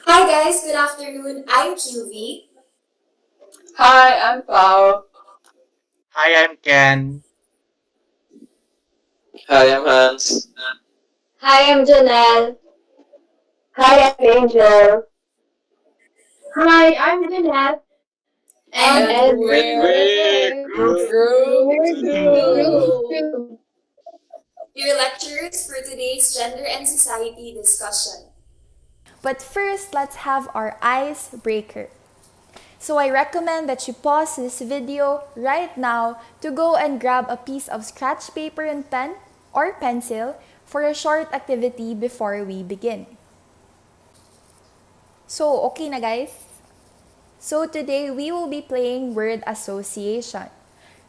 Hi guys, good afternoon. I'm QV. Hi, I'm Pao. Hi, I'm Ken. Hi, I'm Hans. Hi, I'm Janelle. Hi, I'm Angel. Hi, I'm Gwyneth. And And And And we're we're we're Group Group Group Two. Two. Two. Two. your lecturers for today's gender and society discussion. But first, let's have our icebreaker. So I recommend that you pause this video right now to go and grab a piece of scratch paper and pen or pencil for a short activity before we begin. So, okay na guys? So today we will be playing word association.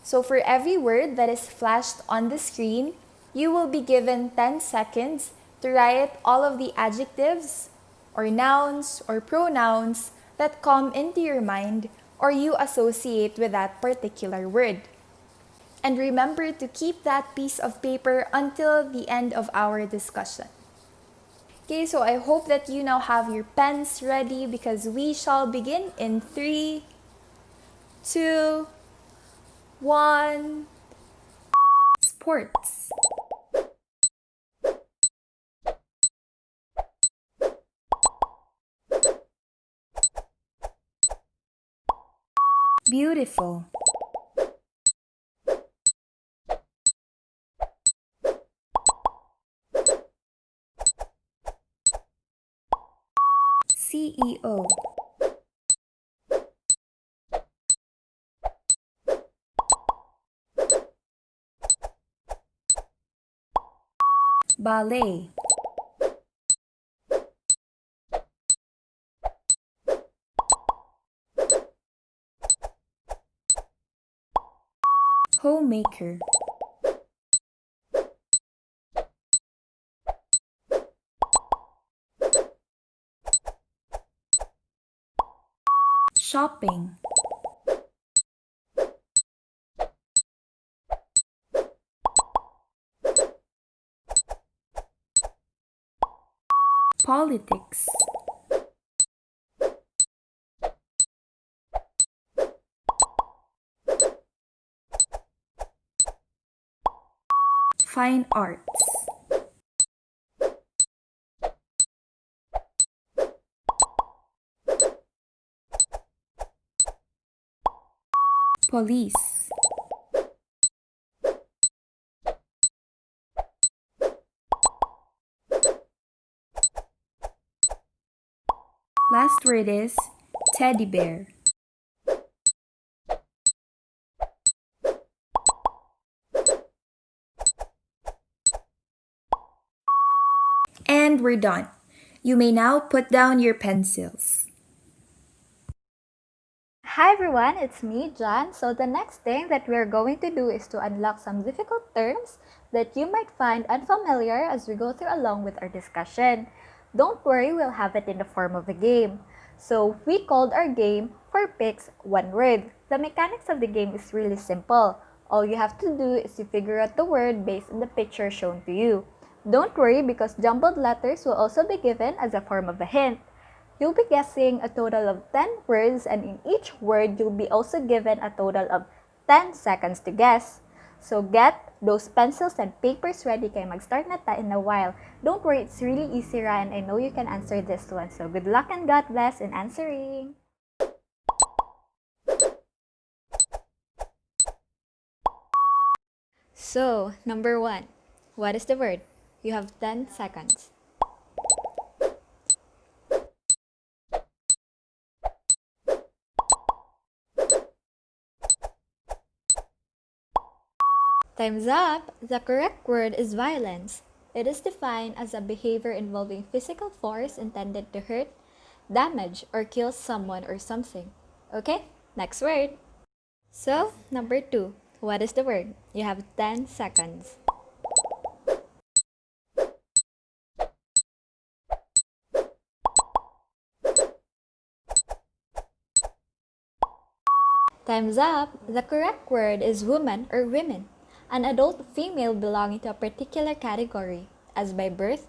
So for every word that is flashed on the screen, you will be given 10 seconds to write all of the adjectives or nouns or pronouns that come into your mind or you associate with that particular word. And remember to keep that piece of paper until the end of our discussion. Okay, so I hope that you now have your pens ready because we shall begin in 3, 2, 1. Sports. Beautiful. CEO. Ballet. Homemaker. Shopping. Politics. Fine arts. Police. Last word is teddy bear. And we're done. You may now put down your pencils. Hi everyone, it's me, John. So the next thing that we're going to do is to unlock some difficult terms that you might find unfamiliar as we go through along with our discussion. Don't worry, we'll have it in the form of a game. So we called our game for Pics one word. The mechanics of the game is really simple. All you have to do is to figure out the word based on the picture shown to you. Don't worry because jumbled letters will also be given as a form of a hint. You'll be guessing a total of 10 words and in each word you'll be also given a total of 10 seconds to guess. So get those pencils and papers ready kaya mag-start na tayo in a while. Don't worry, it's really easy and I know you can answer this one. So good luck and God bless in answering. So, number 1. What is the word? You have 10 seconds. Time's up! The correct word is violence. It is defined as a behavior involving physical force intended to hurt, damage, or kill someone or something. Okay, next word. So, number 2. What is the word? You have 10 seconds. Time's up! The correct word is woman or women, an adult female belonging to a particular category, as by birth,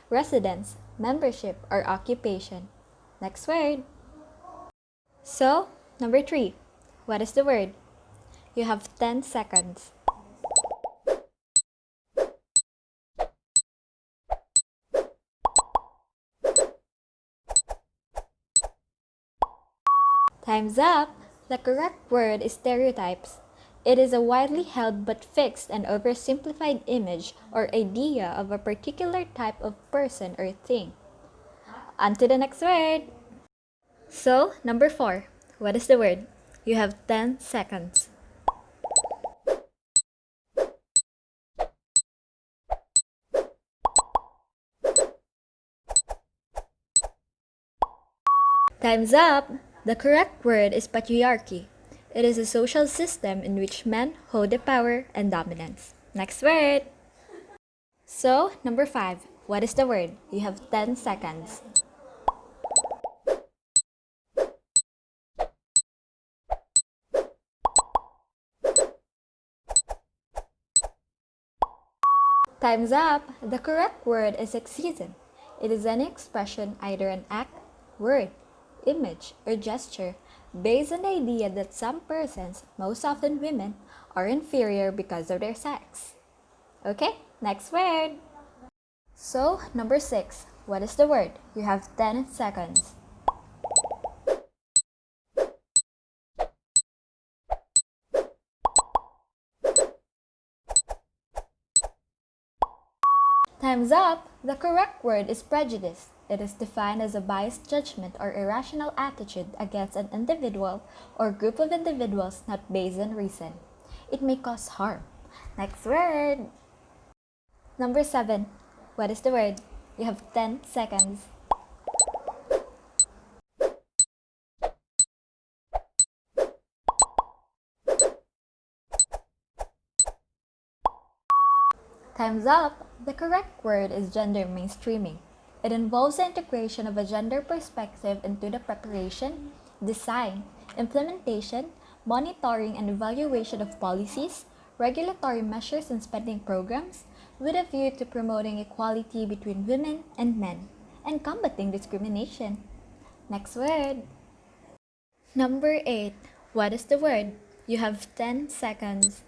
residence, membership, or occupation. Next word. So, number 3. What is the word? You have 10 seconds. Time's up! The correct word is stereotypes. It is a widely held but fixed and oversimplified image or idea of a particular type of person or thing. On to the next word. So, number 4. What is the word? You have 10 seconds. Time's up! The correct word is patriarchy. It is a social system in which men hold the power and dominance. Next word! So, number 5. What is the word? You have 10 seconds. Time's up! The correct word is sexism. It is any expression, either an act, word, image, or gesture based on the idea that some persons, most often women, are inferior because of their sex. Okay, next word. So, number 6. What is the word? You have 10 seconds. Time's up! The correct word is prejudice. It is defined as a biased judgment or irrational attitude against an individual or group of individuals not based on reason. It may cause harm. Next word. Number 7. What is the word? You have 10 seconds. Time's up! The correct word is gender mainstreaming. It involves the integration of a gender perspective into the preparation, design, implementation, monitoring, and evaluation of policies, regulatory measures, and spending programs with a view to promoting equality between women and men and combating discrimination. Next word. Number 8. What is the word? You have 10 seconds.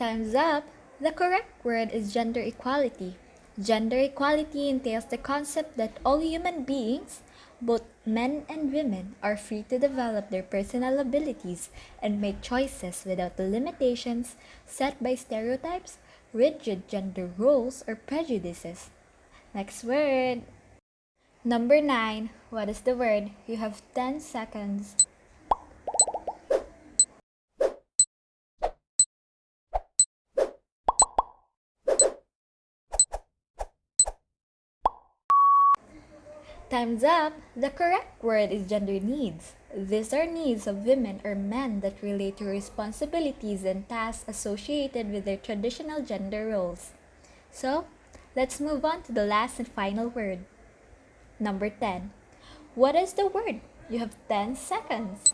Time's up! The correct word is gender equality. Gender equality entails the concept that all human beings, both men and women, are free to develop their personal abilities and make choices without the limitations set by stereotypes, rigid gender roles, or prejudices. Next word. Number 9. What is the word? You have 10 seconds. Time's up! The correct word is gender needs. These are needs of women or men that relate to responsibilities and tasks associated with their traditional gender roles. So, let's move on to the last and final word. Number 10. What is the word? You have 10 seconds.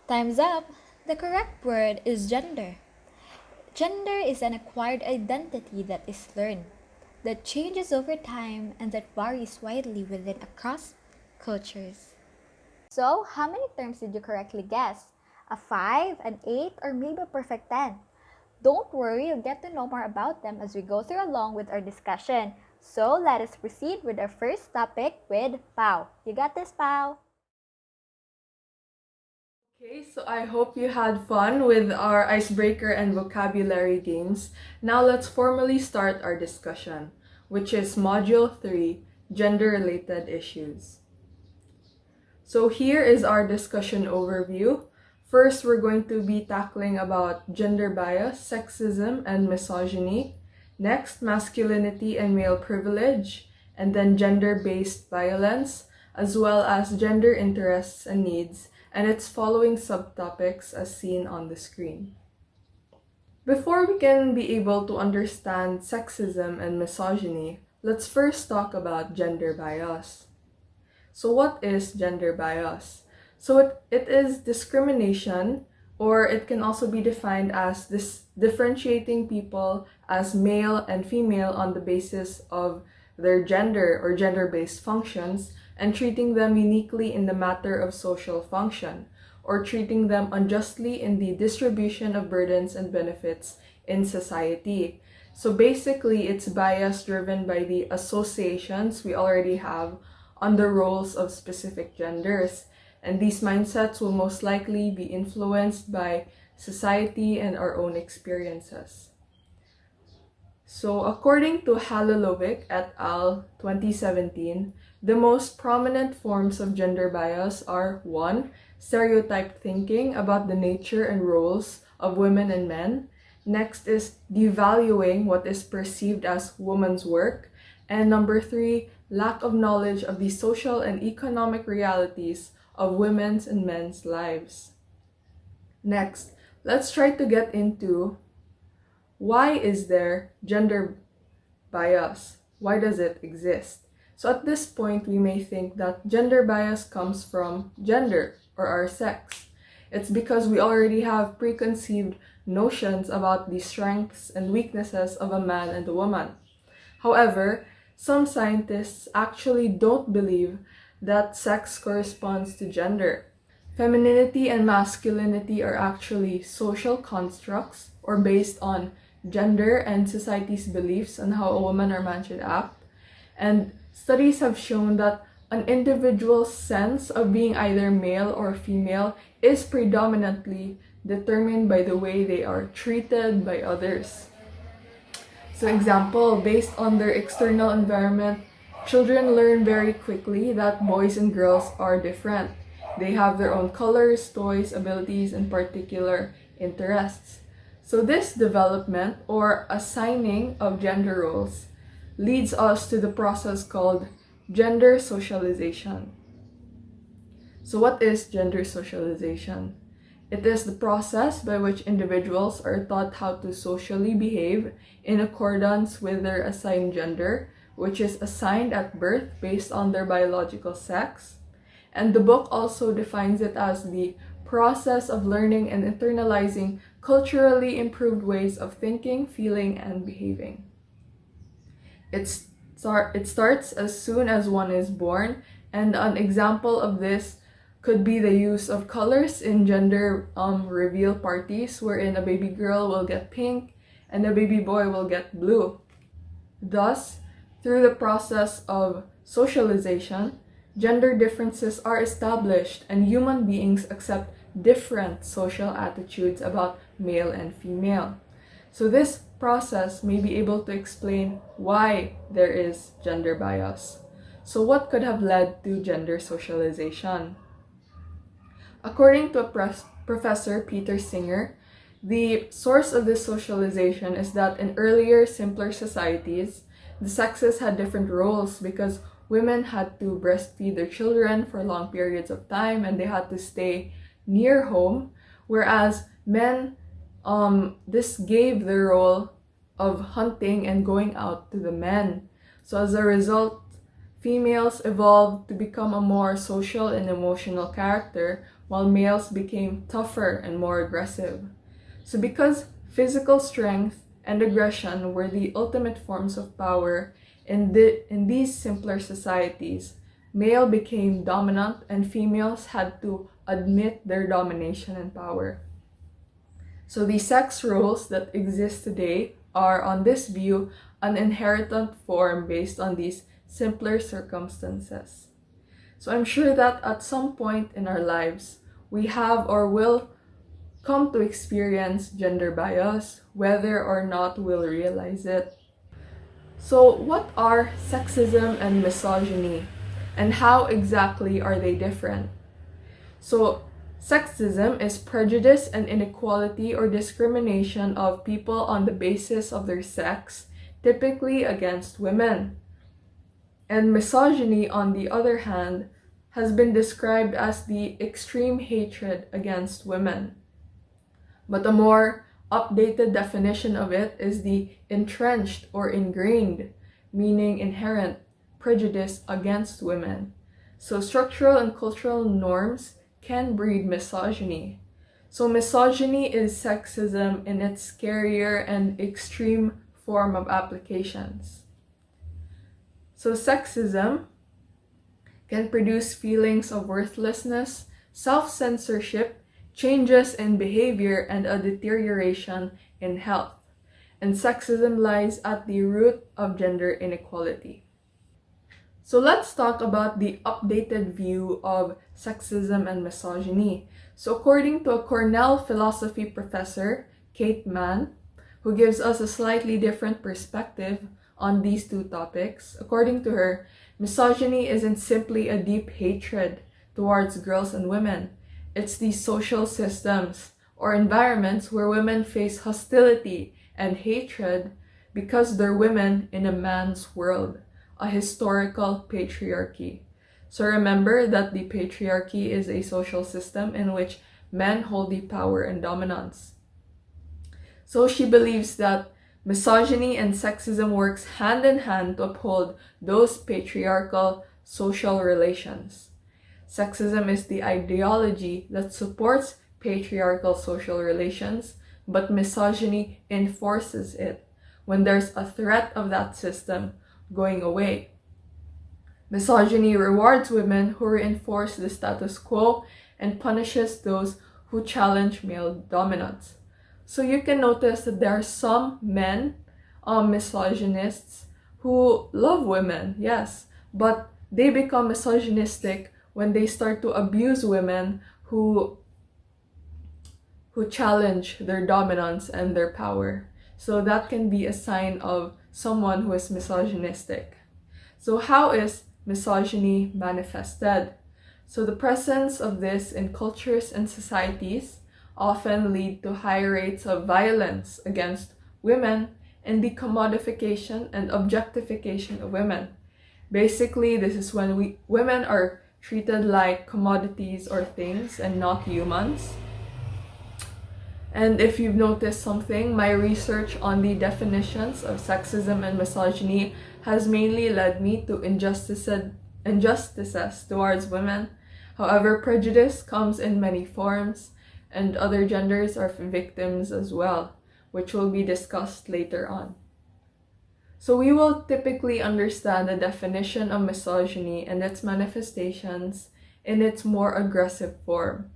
Time's up! The correct word is gender. Gender is an acquired identity that is learned, that changes over time, and that varies widely within across cultures. So, how many terms did you correctly guess? A 5, an 8, or maybe a perfect 10? Don't worry, you'll get to know more about them as we go through along with our discussion. So, let us proceed with our first topic with Pao. You got this, Pao? Okay, so I hope you had fun with our icebreaker and vocabulary games. Now let's formally start our discussion, which is Module 3, Gender-Related Issues. So here is our discussion overview. First, we're going to be tackling about gender bias, sexism, and misogyny. Next, masculinity and male privilege, and then gender-based violence, as well as gender interests and needs, and its following subtopics as seen on the screen. Before we can be able to understand sexism and misogyny, let's first talk about gender bias. So what is gender bias? So it is discrimination, or it can also be defined as this differentiating people as male and female on the basis of their gender or gender-based functions and treating them uniquely in the matter of social function, or treating them unjustly in the distribution of burdens and benefits in society. So basically, it's bias driven by the associations we already have on the roles of specific genders. And these mindsets will most likely be influenced by society and our own experiences. So according to Halilovic et al. 2017, the most prominent forms of gender bias are 1. Stereotype thinking about the nature and roles of women and men. Next is devaluing what is perceived as woman's work. And number 3, lack of knowledge of the social and economic realities of women's and men's lives. Next, let's try to get into why is there gender bias? Why does it exist? So at this point, we may think that gender bias comes from gender or our sex. It's because we already have preconceived notions about the strengths and weaknesses of a man and a woman. However, some scientists actually don't believe that sex corresponds to gender. Femininity and masculinity are actually social constructs or based on gender and society's beliefs on how a woman or man should act. And studies have shown that an individual's sense of being either male or female is predominantly determined by the way they are treated by others. So example, based on their external environment, children learn very quickly that boys and girls are different. They have their own colors, toys, abilities, and particular interests. So this development or assigning of gender roles leads us to the process called gender socialization. So what is gender socialization? It is the process by which individuals are taught how to socially behave in accordance with their assigned gender, which is assigned at birth based on their biological sex. And the book also defines it as the process of learning and internalizing culturally improved ways of thinking, feeling, and behaving. It starts as soon as one is born, and an example of this could be the use of colors in gender reveal parties, wherein a baby girl will get pink and a baby boy will get blue. Thus, through the process of socialization, gender differences are established and human beings accept different social attitudes about male and female. So this process may be able to explain why there is gender bias. So what could have led to gender socialization? According to Professor Peter Singer, the source of this socialization is that in earlier, simpler societies, the sexes had different roles because women had to breastfeed their children for long periods of time and they had to stay near home, whereas men, this gave the role of hunting and going out to the men. So as a result, females evolved to become a more social and emotional character, while males became tougher and more aggressive. So because physical strength and aggression were the ultimate forms of power in these simpler societies, male became dominant and females had to admit their domination and power. So the sex roles that exist today are, on this view, an inherited form based on these simpler circumstances. So I'm sure that at some point in our lives, we have or will come to experience gender bias, whether or not we'll realize it. So what are sexism and misogyny, and how exactly are they different? So sexism is prejudice and inequality or discrimination of people on the basis of their sex, typically against women. And misogyny, on the other hand, has been described as the extreme hatred against women. But a more updated definition of it is the entrenched or ingrained, meaning inherent, prejudice against women. So structural and cultural norms can breed misogyny. So misogyny is sexism in its scarier and extreme form of applications. So sexism can produce feelings of worthlessness, self-censorship, changes in behavior, and a deterioration in health. And sexism lies at the root of gender inequality. So let's talk about the updated view of sexism and misogyny. So according to a Cornell philosophy professor, Kate Mann, who gives us a slightly different perspective on these two topics, according to her, misogyny isn't simply a deep hatred towards girls and women. It's these social systems or environments where women face hostility and hatred because they're women in a man's world, a historical patriarchy. So remember that the patriarchy is a social system in which men hold the power and dominance. So she believes that misogyny and sexism works hand in hand to uphold those patriarchal social relations. Sexism is the ideology that supports patriarchal social relations, but misogyny enforces it when there's a threat of that system going away. Misogyny rewards women who reinforce the status quo and punishes those who challenge male dominance. So you can notice that there are some men, misogynists, who love women, yes, but they become misogynistic when they start to abuse women who challenge their dominance and their power. So that can be a sign of someone who is misogynistic. So how is misogyny manifested? So the presence of this in cultures and societies often lead to high rates of violence against women and the commodification and objectification of women. Basically, this is when women are treated like commodities or things and not humans. And if you've noticed something, my research on the definitions of sexism and misogyny has mainly led me to injustices towards women. However, prejudice comes in many forms, and other genders are victims as well, which will be discussed later on. So we will typically understand the definition of misogyny and its manifestations in its more aggressive form,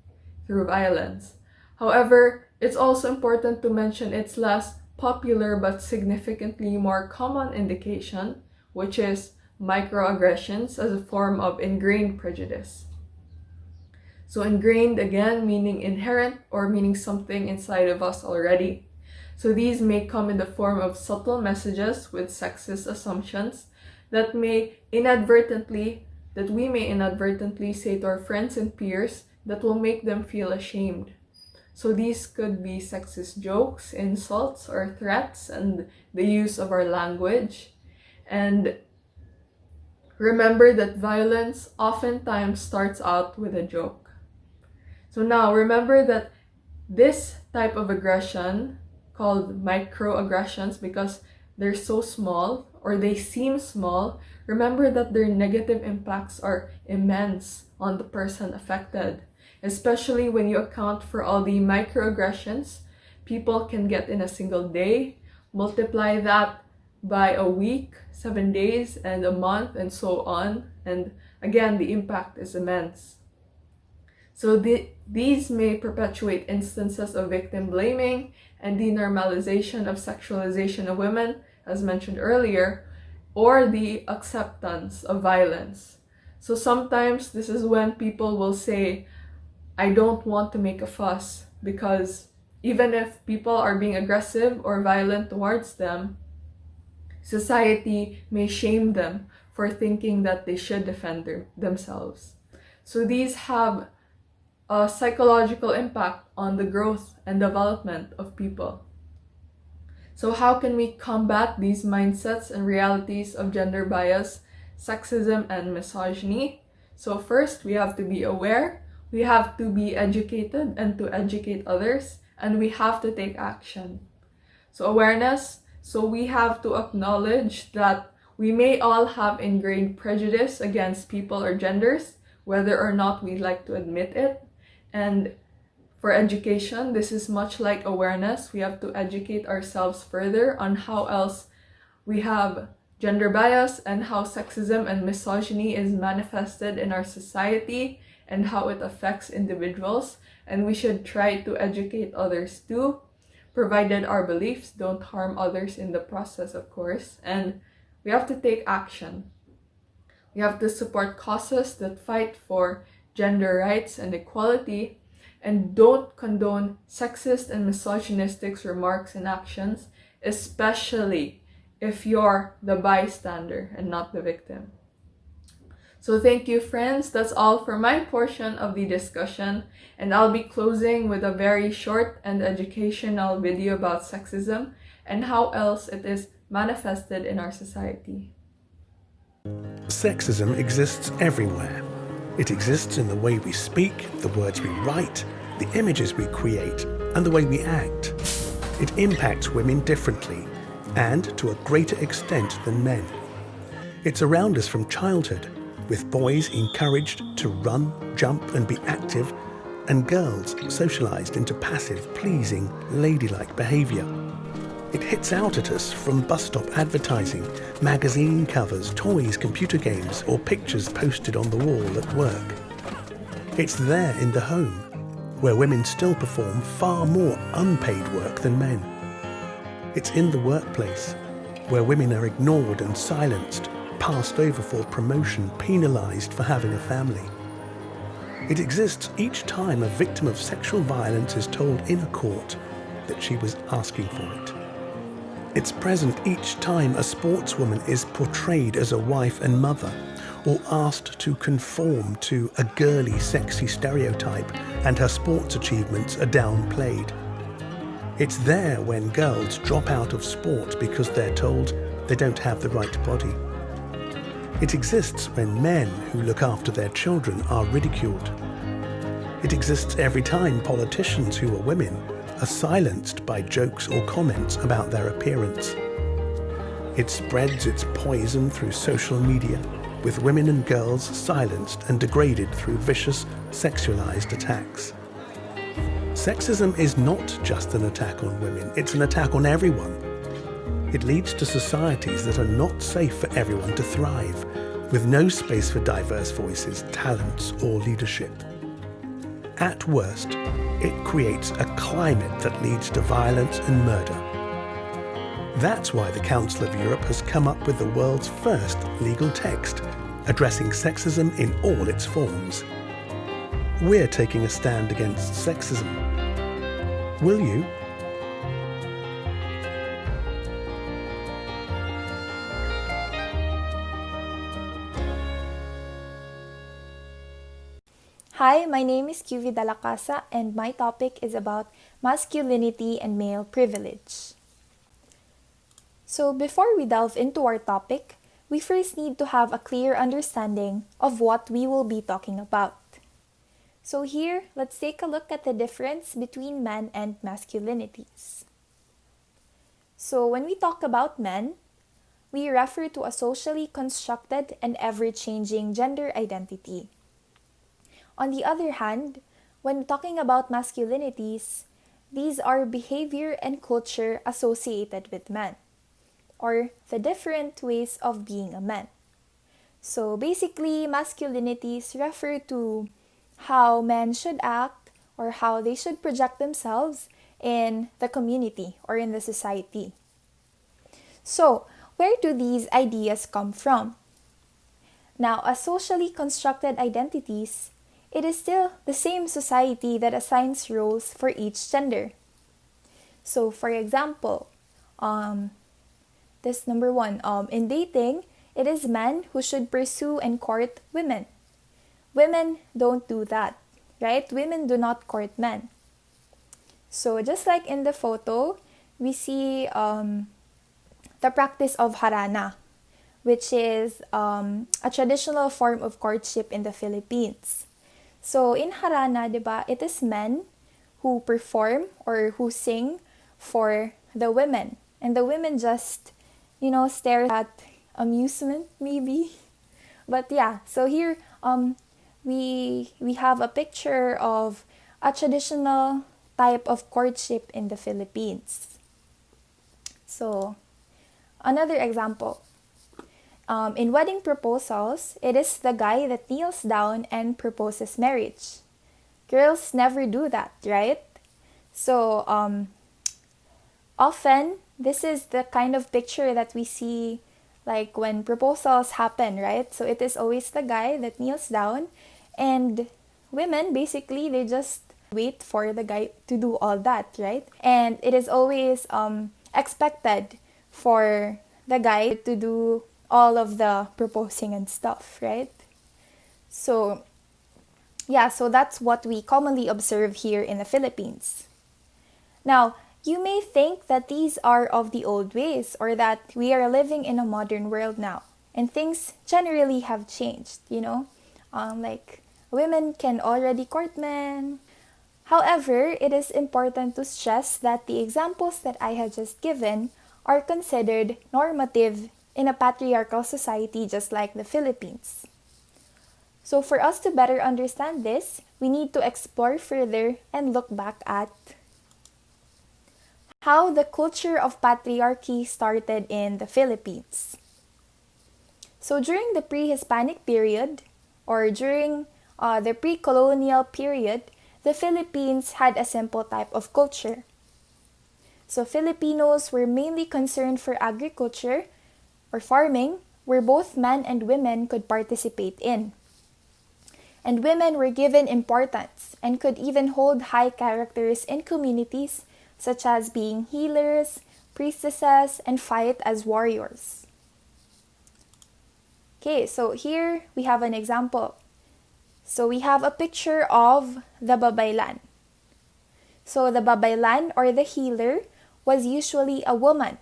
through violence. However, it's also important to mention its less popular but significantly more common indication, which is microaggressions as a form of ingrained prejudice. So ingrained, again, meaning inherent or meaning something inside of us already. So these may come in the form of subtle messages with sexist assumptions that we may inadvertently say to our friends and peers that will make them feel ashamed. So these could be sexist jokes, insults, or threats, and the use of our language. And remember that violence oftentimes starts out with a joke. So now remember that this type of aggression, called microaggressions because they're so small or they seem small, remember that their negative impacts are immense on the person affected, especially when you account for all the microaggressions people can get in a single day, multiply that by a week, 7 days, and a month, and so on, and again, the impact is immense. So these may perpetuate instances of victim blaming and the normalization of sexualization of women, as mentioned earlier, or the acceptance of violence. So sometimes this is when people will say, I don't want to make a fuss, because even if people are being aggressive or violent towards them, society may shame them for thinking that they should defend themselves. So these have a psychological impact on the growth and development of people. So how can we combat these mindsets and realities of gender bias, sexism, and misogyny? So first, we have to be aware, we have to be educated and to educate others, and we have to take action. So awareness, so we have to acknowledge that we may all have ingrained prejudice against people or genders, whether or not we like to admit it. And for education, this is much like awareness. We have to educate ourselves further on how else we have gender bias and how sexism and misogyny is manifested in our society and how it affects individuals. And we should try to educate others too, provided our beliefs don't harm others in the process, of course. And we have to take action. We have to support causes that fight for gender rights and equality, and don't condone sexist and misogynistic remarks and actions, especially if you're the bystander and not the victim. So thank you, friends. That's all for my portion of the discussion, and I'll be closing with a very short and educational video about sexism and how else it is manifested in our society. Sexism exists everywhere. It exists in the way we speak, the words we write, the images we create, and the way we act. It impacts women differently, and to a greater extent than men. It's around us from childhood, with boys encouraged to run, jump, and be active, and girls socialized into passive, pleasing, ladylike behavior. It hits out at us from bus stop advertising, magazine covers, toys, computer games, or pictures posted on the wall at work. It's there in the home, where women still perform far more unpaid work than men. It's in the workplace, where women are ignored and silenced, passed over for promotion, penalized for having a family. It exists each time a victim of sexual violence is told in a court that she was asking for it. It's present each time a sportswoman is portrayed as a wife and mother, or asked to conform to a girly, sexy stereotype, and her sports achievements are downplayed. It's there when girls drop out of sport because they're told they don't have the right body. It exists when men who look after their children are ridiculed. It exists every time politicians who are women are silenced by jokes or comments about their appearance. It spreads its poison through social media, with women and girls silenced and degraded through vicious, sexualized attacks. Sexism is not just an attack on women, it's an attack on everyone. It leads to societies that are not safe for everyone to thrive, with no space for diverse voices, talents, or leadership. At worst, it creates a climate that leads to violence and murder. That's why the Council of Europe has come up with the world's first legal text addressing sexism in all its forms. We're taking a stand against sexism. Will you? Hi, my name is QV de la Casa, and my topic is about masculinity and male privilege. So before we delve into our topic, we first need to have a clear understanding of what we will be talking about. So here, let's take a look at the difference between men and masculinities. So when we talk about men, we refer to a socially constructed and ever-changing gender identity. On the other hand, when talking about masculinities, these are behavior and culture associated with men, or the different ways of being a man. So basically, masculinities refer to how men should act or how they should project themselves in the community or in the society. So, where do these ideas come from? Now, as socially constructed identities, it is still the same society that assigns roles for each gender. So, for example, this number one, in dating, it is men who should pursue and court women. Women don't do that, right? Women do not court men. So, just like in the photo, we see the practice of harana, which is a traditional form of courtship in the Philippines. So in harana, diba, it is men who perform or who sing for the women. And the women just, stare at amusement maybe. But yeah, so here we have a picture of a traditional type of courtship in the Philippines. So, another example. In wedding proposals, it is the guy that kneels down and proposes marriage. Girls never do that, right? So, often, this is the kind of picture that we see like when proposals happen, right? So, it is always the guy that kneels down, and women, basically, they just wait for the guy to do all that, right? And it is always expected for the guy to do all of the proposing and stuff, right? So, yeah, so that's what we commonly observe here in the Philippines. Now, you may think that these are of the old ways or that we are living in a modern world now and things generally have changed, like women can already court men. However, it is important to stress that the examples that I have just given are considered normative in a patriarchal society just like the Philippines. So for us to better understand this, we need to explore further and look back at how the culture of patriarchy started in the Philippines. So during the pre-Hispanic period, or during the pre-colonial period, the Philippines had a simple type of culture. So Filipinos were mainly concerned for agriculture or farming, where both men and women could participate in. And women were given importance and could even hold high characters in communities such as being healers, priestesses, and fight as warriors. Okay, so here we have an example. So we have a picture of the babaylan. So the babaylan or the healer was usually a woman.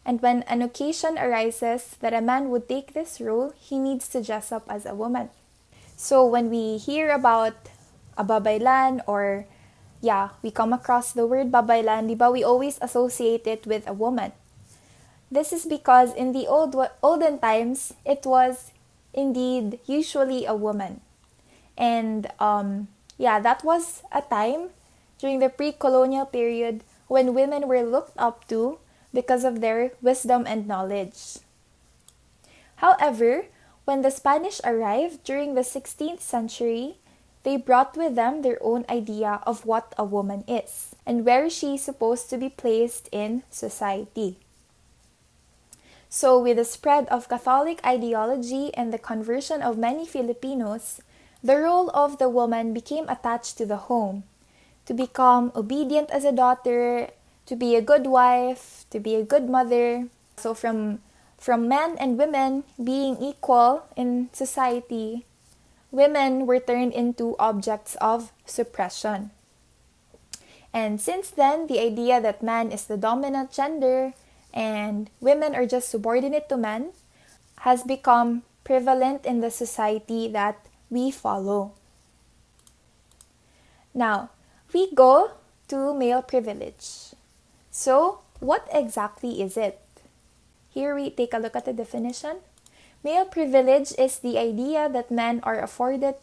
And when an occasion arises that a man would take this role, he needs to dress up as a woman. So when we hear about a babaylan or we come across the word babaylan, diba, we always associate it with a woman. This is because in the olden times, it was indeed usually a woman. And that was a time during the pre-colonial period when women were looked up to because of their wisdom and knowledge. However, when the Spanish arrived during the 16th century, they brought with them their own idea of what a woman is and where she is supposed to be placed in society. So with the spread of Catholic ideology and the conversion of many Filipinos, the role of the woman became attached to the home, to become obedient as a daughter, to be a good wife, to be a good mother. So from men and women being equal in society, women were turned into objects of suppression. And since then, the idea that man is the dominant gender and women are just subordinate to men has become prevalent in the society that we follow. Now, we go to male privilege. So, what exactly is it? Here we take a look at the definition. Male privilege is the idea that men are afforded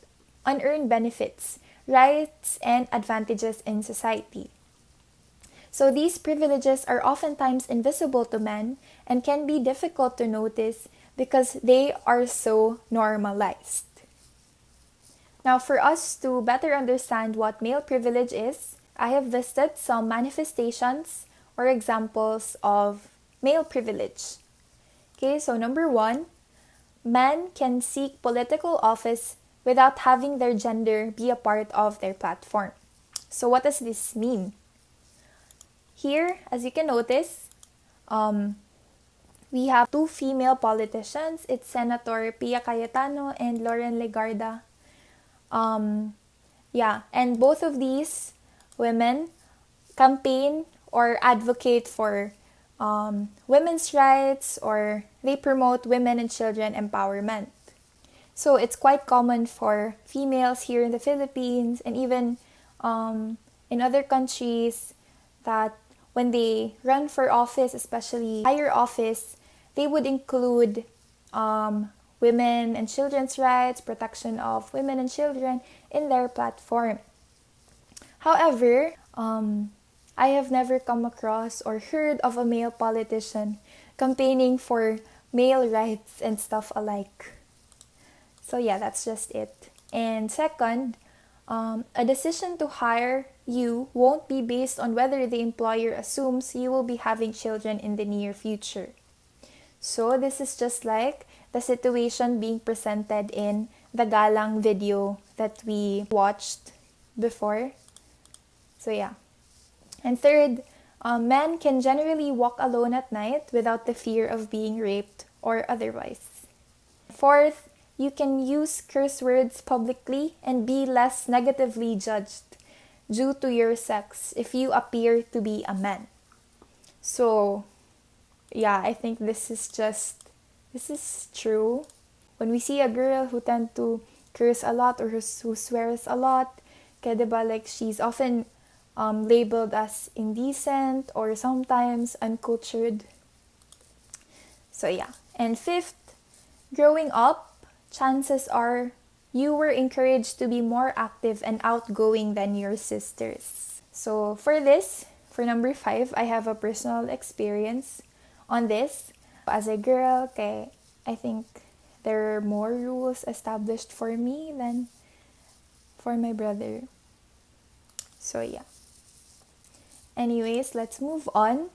unearned benefits, rights, and advantages in society. So these privileges are oftentimes invisible to men and can be difficult to notice because they are so normalized. Now, for us to better understand what male privilege is, I have listed some manifestations or examples of male privilege. Okay, so number 1, men can seek political office without having their gender be a part of their platform. So what does this mean? Here, as you can notice, we have 2 female politicians. It's Senator Pia Cayetano and Lauren Legarda. And both of these women campaign or advocate for women's rights, or they promote women and children empowerment. So it's quite common for females here in the Philippines and even in other countries that when they run for office, especially higher office, they would include women and children's rights, protection of women and children in their platform. However, I have never come across or heard of a male politician campaigning for male rights and stuff alike. So yeah, that's just it. And second, a decision to hire you won't be based on whether the employer assumes you will be having children in the near future. So this is just like the situation being presented in the Galang video that we watched before. So yeah. And third, men can generally walk alone at night without the fear of being raped or otherwise. Fourth, you can use curse words publicly and be less negatively judged due to your sex if you appear to be a man. So, yeah, I think this is true. When we see a girl who tend to curse a lot or who swears a lot, kaya diba, like she's often labeled as indecent or sometimes uncultured. So yeah. And fifth, growing up, chances are you were encouraged to be more active and outgoing than your sisters. So for number 5, I have a personal experience on this. As a girl, okay, I think there are more rules established for me than for my brother. So yeah. Anyways, let's move on.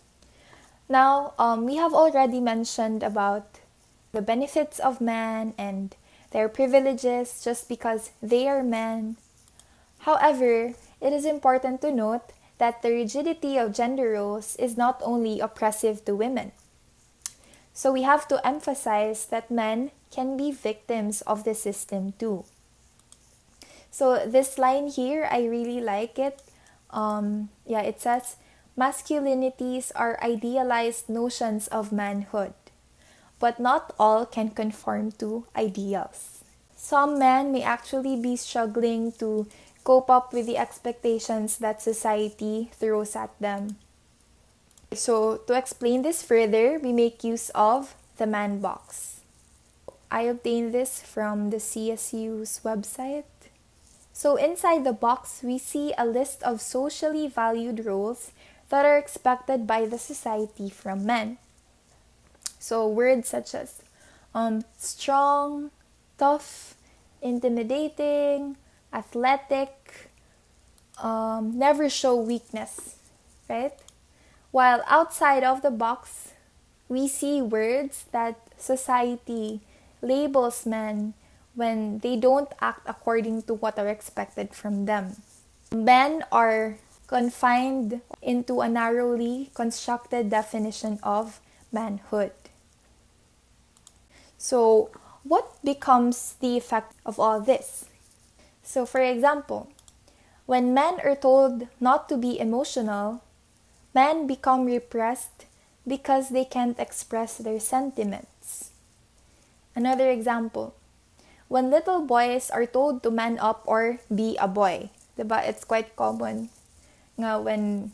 Now, we have already mentioned about the benefits of men and their privileges just because they are men. However, it is important to note that the rigidity of gender roles is not only oppressive to women. So we have to emphasize that men can be victims of the system too. So this line here, I really like it. It says, masculinities are idealized notions of manhood, but not all can conform to ideals. Some men may actually be struggling to cope up with the expectations that society throws at them. So to explain this further, we make use of the man box. I obtained this from the CSU's website. So inside the box, we see a list of socially valued roles that are expected by the society from men. So words such as strong, tough, intimidating, athletic, never show weakness, right? While outside of the box, we see words that society labels men when they don't act according to what are expected from them. Men are confined into a narrowly constructed definition of manhood. So, what becomes the effect of all this? So, for example, when men are told not to be emotional, men become repressed because they can't express their sentiments. Another example, when little boys are told to man up or be a boy, diba? It's quite common nga when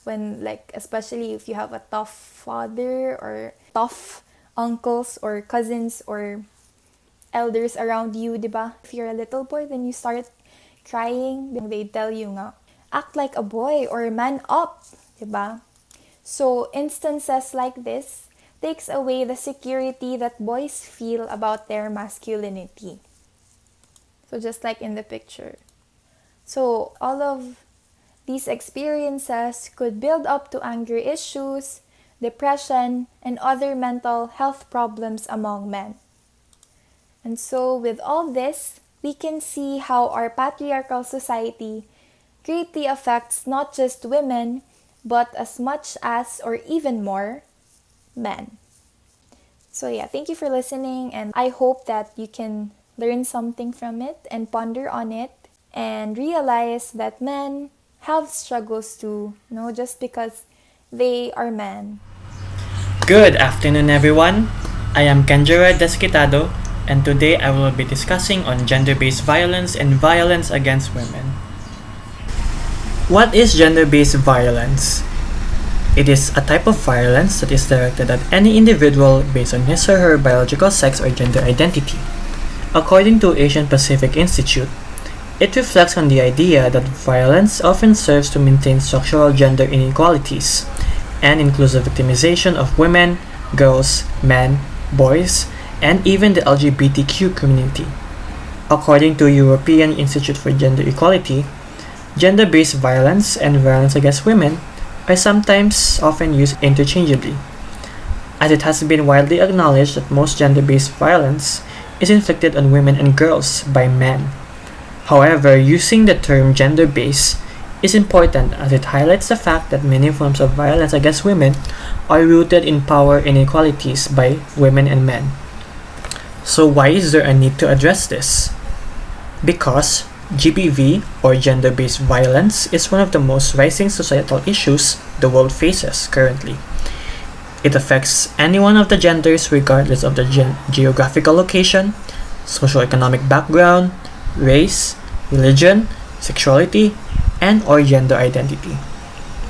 like, especially if you have a tough father or tough uncles or cousins or elders around you, diba? If you're a little boy, then you start crying, then they tell you nga, act like a boy or man up, diba? So instances like this takes away the security that boys feel about their masculinity. So just like in the picture. So all of these experiences could build up to anger issues, depression, and other mental health problems among men. And so with all this, we can see how our patriarchal society greatly affects not just women, but as much as or even more, men. So yeah, thank you for listening, and I hope that you can learn something from it and ponder on it and realize that men have struggles too, just because they are men. Good afternoon, everyone. I am Jerard DESQUITADO, and today I will be discussing on gender-based violence and violence against women. What is gender-based violence? It is a type of violence that is directed at any individual based on his or her biological sex or gender identity. According to Asian Pacific Institute, it reflects on the idea that violence often serves to maintain structural gender inequalities and includes the victimization of women, girls, men, boys, and even the LGBTQ community. According to European Institute for Gender Equality, gender-based violence and violence against women are sometimes often used interchangeably, as it has been widely acknowledged that most gender-based violence is inflicted on women and girls by men. However, using the term gender-based is important as it highlights the fact that many forms of violence against women are rooted in power inequalities by women and men. So why is there a need to address this? Because GBV, or gender-based violence, is one of the most rising societal issues the world faces currently. It affects any one of the genders regardless of the geographical location, socioeconomic background, race, religion, sexuality, and or gender identity.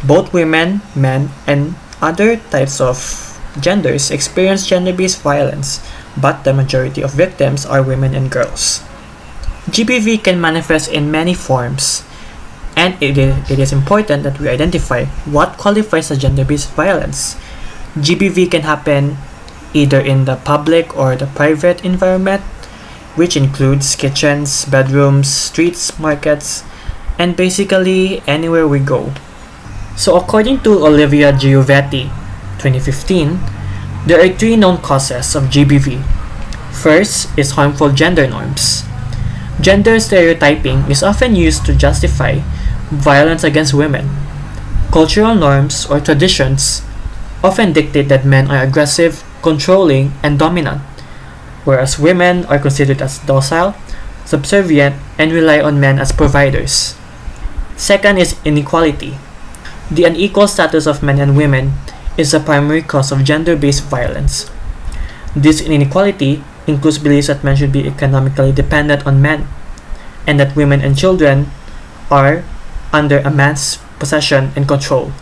Both women, men, and other types of genders experience gender-based violence, but the majority of victims are women and girls. GBV can manifest in many forms, and it is important that we identify what qualifies as gender-based violence. GBV can happen either in the public or the private environment, which includes kitchens, bedrooms, streets, markets, and basically anywhere we go. So according to Olivia Giovetti, 2015, there are 3 known causes of GBV. First is harmful gender norms. Gender stereotyping is often used to justify violence against women. Cultural norms or traditions often dictate that men are aggressive, controlling, and dominant, whereas women are considered as docile, subservient, and rely on men as providers. Second is inequality. The unequal status of men and women is the primary cause of gender-based violence. This inequality includes beliefs that men should be economically dependent on men, and that women and children are under a man's possession and control.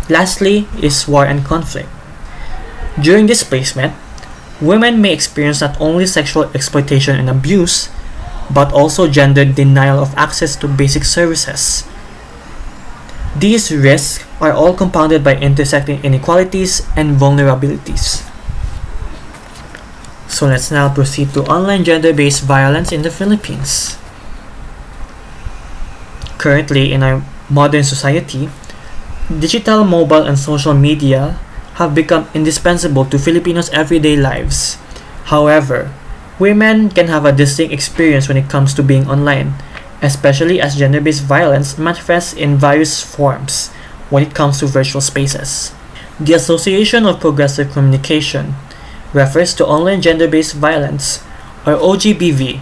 Lastly is war and conflict. During displacement, women may experience not only sexual exploitation and abuse, but also gender denial of access to basic services. These risks are all compounded by intersecting inequalities and vulnerabilities. So let's now proceed to online gender-based violence in the Philippines. Currently, in our modern society, digital, mobile, and social media have become indispensable to Filipinos' everyday lives. However, women can have a distinct experience when it comes to being online, especially as gender-based violence manifests in various forms when it comes to virtual spaces. The Association of Progressive Communication refers to online gender-based violence, or OGBV,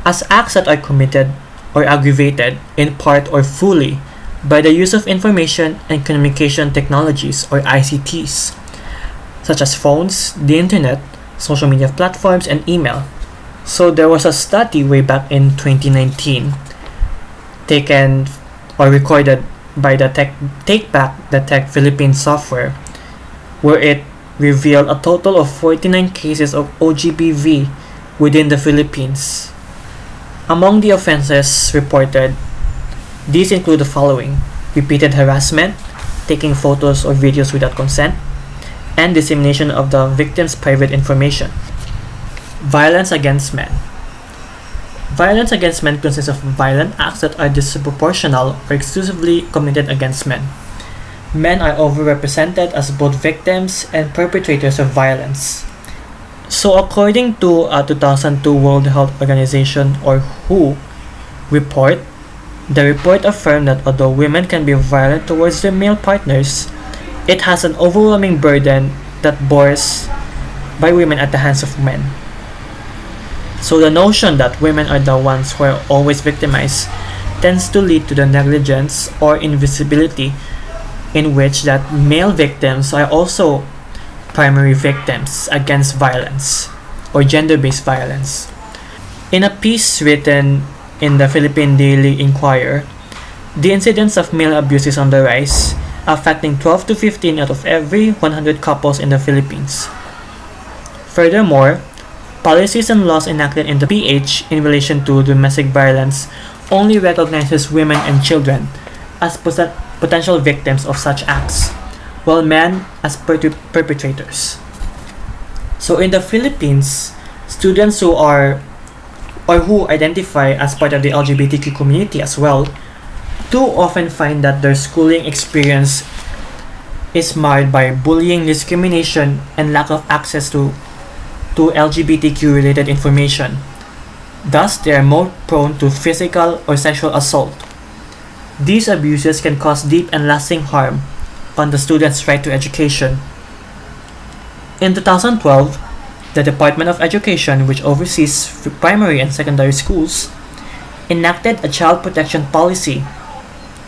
as acts that are committed or aggravated in part or fully by the use of information and communication technologies, or ICTs, such as phones, the internet, social media platforms, and email. So there was a study way back in 2019 taken or recorded by the Take Back the Tech Philippines software, where it revealed a total of 49 cases of OGBV within the Philippines. Among the offenses reported, these include the following: repeated harassment, taking photos or videos without consent, and dissemination of the victim's private information. Violence against men. Violence against men consists of violent acts that are disproportional or exclusively committed against men. Men are overrepresented as both victims and perpetrators of violence. So according to a 2002 World Health Organization, or WHO, report, the report affirmed that although women can be violent towards their male partners, it has an overwhelming burden that bores by women at the hands of men. So the notion that women are the ones who are always victimized tends to lead to the negligence or invisibility in which that male victims are also primary victims against violence or gender-based violence. In a piece written in the Philippine Daily Inquirer, The incidence of male abuse is on the rise, affecting 12 to 15 out of every 100 couples in the Philippines. Furthermore, policies and laws enacted in the PH in relation to domestic violence only recognizes women and children as potential victims of such acts, while men as perpetrators. So in the Philippines, students who identify as part of the LGBTQ community as well, too often find that their schooling experience is marred by bullying, discrimination, and lack of access to LGBTQ related information. Thus, they are more prone to physical or sexual assault. These abuses can cause deep and lasting harm on the student's right to education. In 2012, the Department of Education, which oversees primary and secondary schools, enacted a child protection policy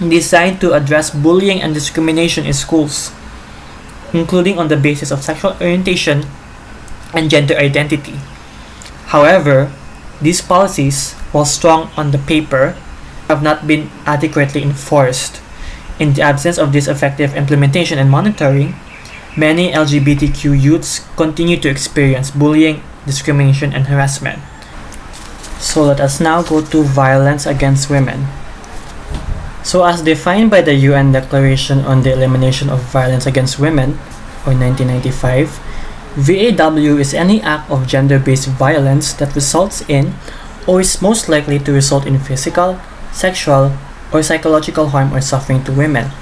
designed to address bullying and discrimination in schools, including on the basis of sexual orientation and gender identity. However, these policies, while strong on the paper, have not been adequately enforced. In the absence of this effective implementation and monitoring, many LGBTQ youths continue to experience bullying, discrimination, and harassment. So let us now go to violence against women. So as defined by the UN Declaration on the Elimination of Violence Against Women, or 1995, VAW is any act of gender-based violence that results in or is most likely to result in physical, sexual, or psychological harm or suffering to women,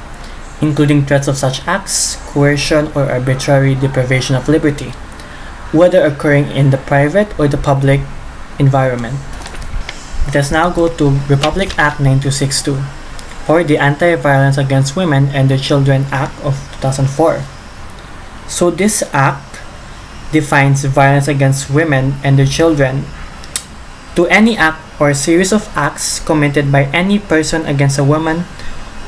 including threats of such acts, coercion, or arbitrary deprivation of liberty, whether occurring in the private or the public environment. Let us now go to Republic Act 9262, or the Anti-Violence Against Women and Their Children Act of 2004. So this act defines violence against women and their children to any act or series of acts committed by any person against a woman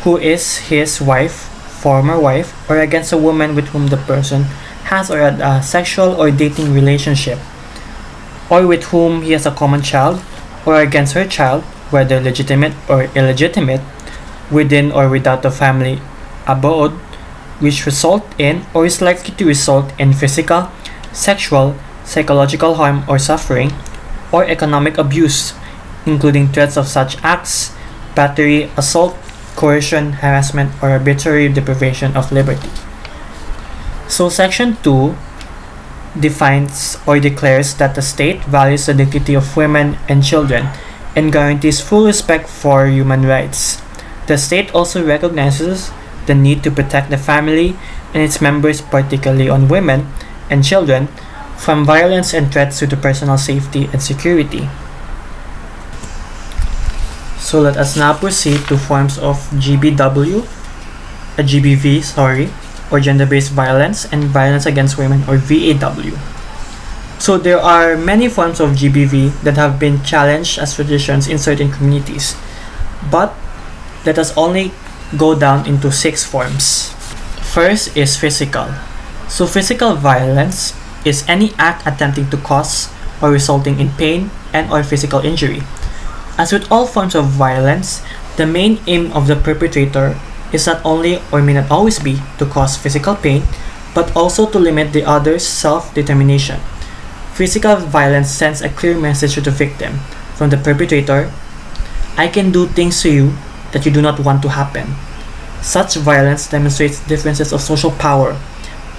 who is his wife, former wife, or against a woman with whom the person has or had a sexual or dating relationship, or with whom he has a common child, or against her child, whether legitimate or illegitimate, within or without the family abode, which result in or is likely to result in physical, sexual, psychological harm or suffering, or economic abuse, including threats of such acts, battery, assault, coercion, harassment, or arbitrary deprivation of liberty. So Section 2 defines or declares that the state values the dignity of women and children and guarantees full respect for human rights. The state also recognizes the need to protect the family and its members, particularly on women and children, from violence and threats to the personal safety and security. So let us now proceed to forms of GBV, or gender-based violence, and violence against women, or VAW. So there are many forms of GBV that have been challenged as traditions in certain communities, but let us only go down into 6 forms. First is physical. So physical violence is any act attempting to cause or resulting in pain and or physical injury. As with all forms of violence, the main aim of the perpetrator is not only or may not always be to cause physical pain, but also to limit the other's self-determination. Physical violence sends a clear message to the victim from the perpetrator: I can do things to you that you do not want to happen. Such violence demonstrates differences of social power,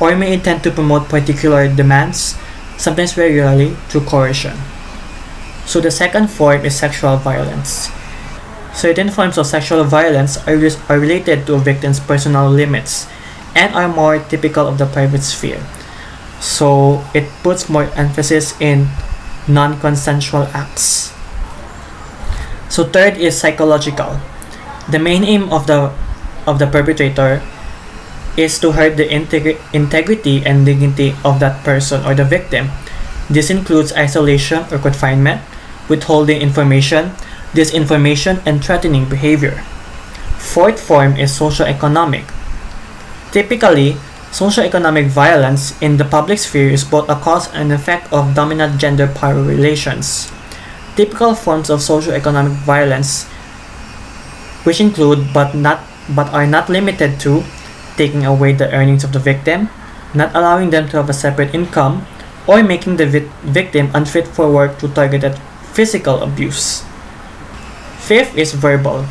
or may intend to promote particular demands, sometimes very rarely through coercion. So the second form is sexual violence. Certain forms of sexual violence are related to a victim's personal limits and are more typical of the private sphere. So it puts more emphasis in non-consensual acts. So third is psychological. The main aim of the perpetrator is to hurt the integrity and dignity of that person or the victim. This includes isolation or confinement, withholding information, disinformation, and threatening behavior. Fourth form is socioeconomic. Typically, socioeconomic violence in the public sphere is both a cause and effect of dominant gender power relations. Typical forms of socioeconomic violence which include but are not limited to taking away the earnings of the victim, not allowing them to have a separate income, or making the victim unfit for work through targeted physical abuse. Fifth is verbal.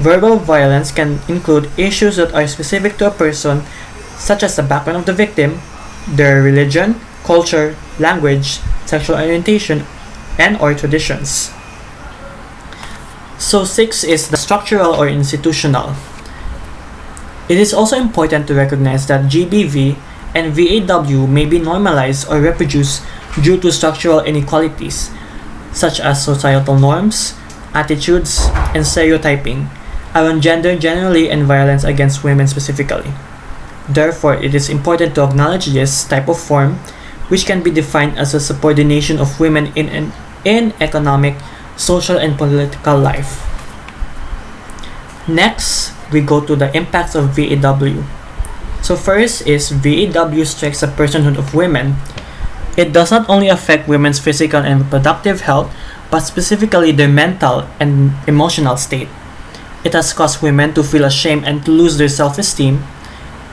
Verbal violence can include issues that are specific to a person, such as the background of the victim, their religion, culture, language, sexual orientation, and/or traditions. So 6 is the structural or institutional. It is also important to recognize that GBV and VAW may be normalized or reproduced due to structural inequalities, such as societal norms, attitudes, and stereotyping around gender generally and violence against women specifically. Therefore, it is important to acknowledge this type of form, which can be defined as a subordination of women in economic, social, and political life. Next, we go to the impacts of VAW. So first is VAW strikes the personhood of women. It does not only affect women's physical and reproductive health, but specifically their mental and emotional state. It has caused women to feel ashamed and to lose their self-esteem,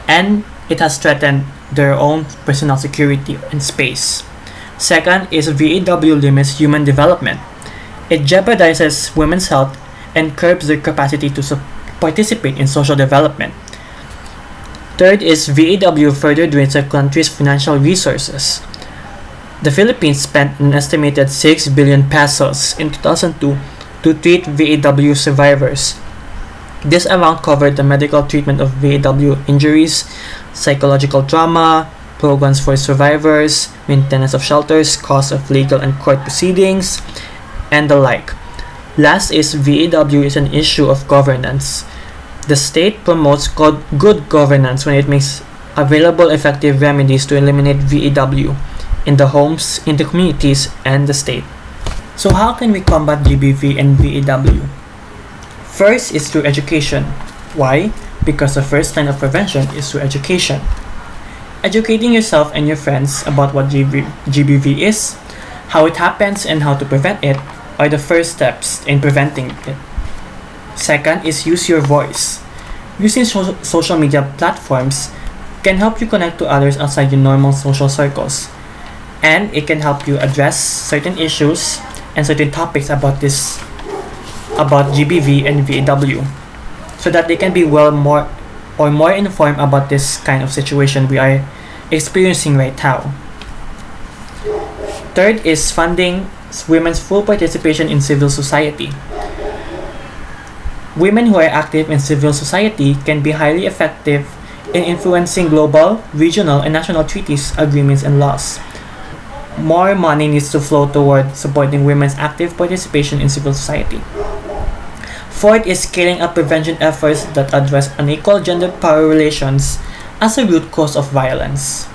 and it has threatened their own personal security and space. Second is VAW limits human development. It jeopardizes women's health and curbs their capacity to participate in social development. Third is VAW further drains a country's financial resources. The Philippines spent an estimated 6 billion pesos in 2002 to treat VAW survivors. This amount covered the medical treatment of VAW injuries, psychological trauma, programs for survivors, maintenance of shelters, cost of legal and court proceedings, and the like. Last is VAW is an issue of governance. The state promotes good governance when it makes available effective remedies to eliminate VAW in the homes, in the communities, and the state. So how can we combat GBV and VAW? First is through education. Why? Because the first line of prevention is through education. Educating yourself and your friends about what GBV is, how it happens, and how to prevent it are the first steps in preventing it. Second is use your voice. Using social media platforms can help you connect to others outside your normal social circles, and it can help you address certain issues and certain topics about GBV and VAW, so that they can be more informed about this kind of situation we are experiencing right now. Third is funding women's full participation in civil society. Women who are active in civil society can be highly effective in influencing global, regional, and national treaties, agreements, and laws. More money needs to flow toward supporting women's active participation in civil society. Fourth is scaling up prevention efforts that address unequal gender power relations as a root cause of violence.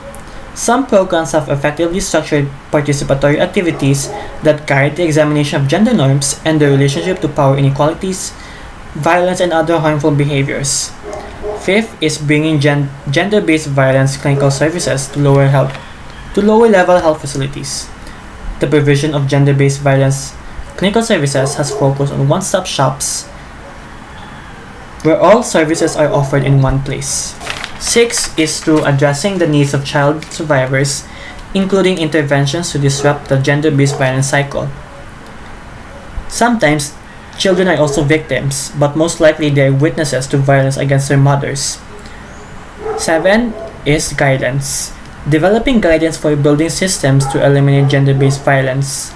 Some programs have effectively structured participatory activities that guide the examination of gender norms and their relationship to power inequalities, violence, and other harmful behaviors. Fifth is bringing gender-based violence clinical services to lower-level health facilities. The provision of gender-based violence clinical services has focused on one-stop shops where all services are offered in one place. 6 is through addressing the needs of child survivors, including interventions to disrupt the gender-based violence cycle. Sometimes, children are also victims, but most likely they are witnesses to violence against their mothers. 7 is guidance. Developing guidance for building systems to eliminate gender-based violence.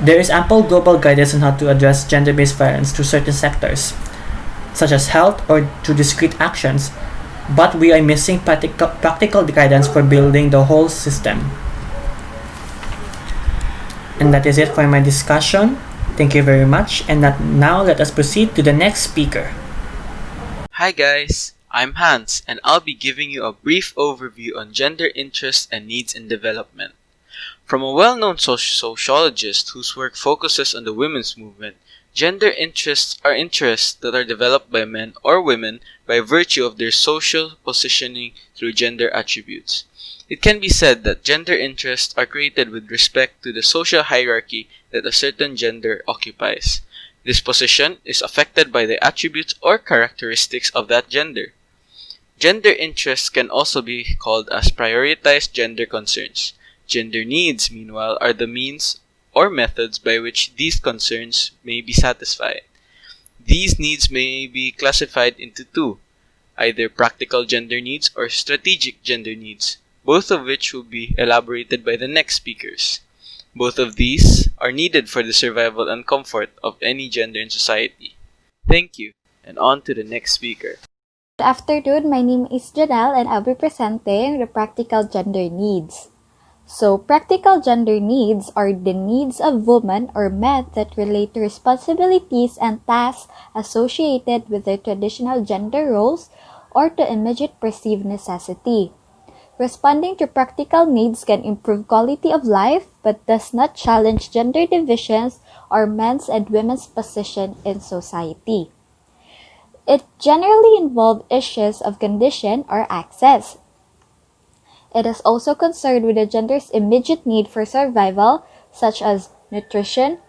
There is ample global guidance on how to address gender-based violence to certain sectors, such as health or to discrete actions, but we are missing practical guidance for building the whole system. And that is it for my discussion. Thank you very much, and now let us proceed to the next speaker. Hi guys, I'm Hans, and I'll be giving you a brief overview on gender interests and needs in development. From a well-known sociologist whose work focuses on the women's movement, gender interests are interests that are developed by men or women by virtue of their social positioning through gender attributes. It can be said that gender interests are created with respect to the social hierarchy that a certain gender occupies. This position is affected by the attributes or characteristics of that gender. Gender interests can also be called as prioritized gender concerns. Gender needs, meanwhile, are the means or methods by which these concerns may be satisfied. These needs may be classified into two, either practical gender needs or strategic gender needs, both of which will be elaborated by the next speakers. Both of these are needed for the survival and comfort of any gender in society. Thank you, and on to the next speaker. Good afternoon, my name is Janelle and I'll be presenting the practical gender needs. So, practical gender needs are the needs of women or men that relate to responsibilities and tasks associated with their traditional gender roles or to immediate perceived necessity. Responding to practical needs can improve quality of life but does not challenge gender divisions or men's and women's position in society. It generally involves issues of condition or access. It is also concerned with the gender's immediate need for survival, such as nutrition,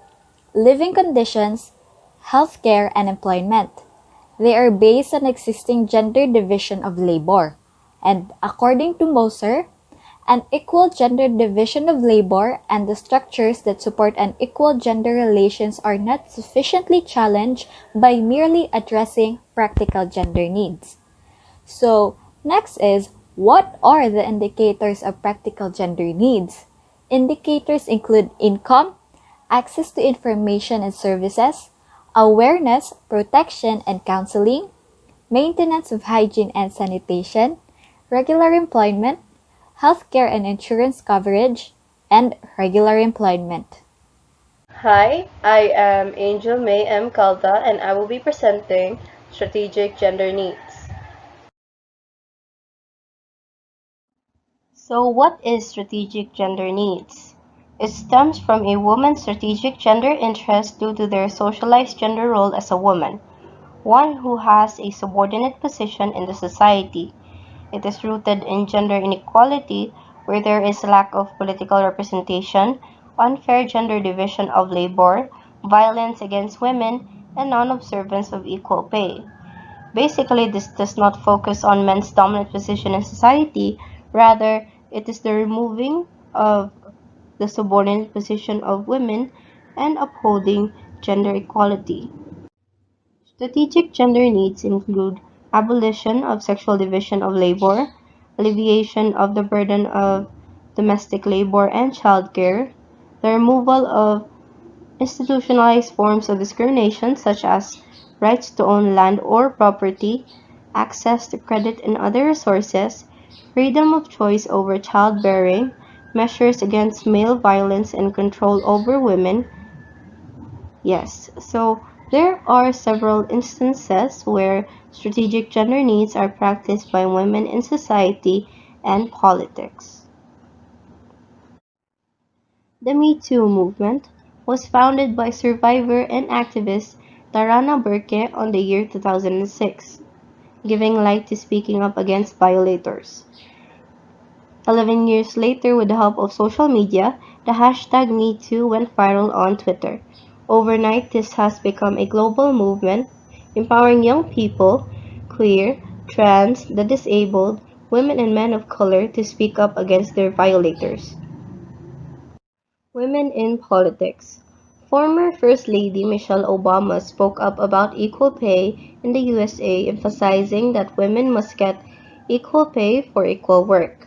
living conditions, healthcare, and employment. They are based on existing gender division of labor. And according to Moser, an equal gender division of labor and the structures that support an equal gender relations are not sufficiently challenged by merely addressing practical gender needs. So, next is, what are the indicators of practical gender needs? Indicators include income, access to information and services, awareness, protection and counseling, maintenance of hygiene and sanitation, regular employment, healthcare and insurance coverage, and regular employment. Hi, I am Angel May M. CALDA and I will be presenting Strategic Gender Needs. So what is strategic gender needs? It stems from a woman's strategic gender interest due to their socialized gender role as a woman, one who has a subordinate position in the society. It is rooted in gender inequality, where there is lack of political representation, unfair gender division of labor, violence against women, and non-observance of equal pay. Basically, this does not focus on men's dominant position in society, rather, it is the removing of the subordinate position of women and upholding gender equality. Strategic gender needs include abolition of sexual division of labor, alleviation of the burden of domestic labor and childcare, the removal of institutionalized forms of discrimination such as rights to own land or property, access to credit and other resources, freedom of choice over childbearing, measures against male violence and control over women. Yes, so there are several instances where strategic gender needs are practiced by women in society and politics. The Me Too movement was founded by survivor and activist Tarana Burke on the year 2006, giving light to speaking up against violators. 11 years later, with the help of social media, the hashtag MeToo went viral on Twitter. Overnight, this has become a global movement, empowering young people, queer, trans, the disabled, women and men of color to speak up against their violators. Women in politics. Former First Lady Michelle Obama spoke up about equal pay in the USA, emphasizing that women must get equal pay for equal work.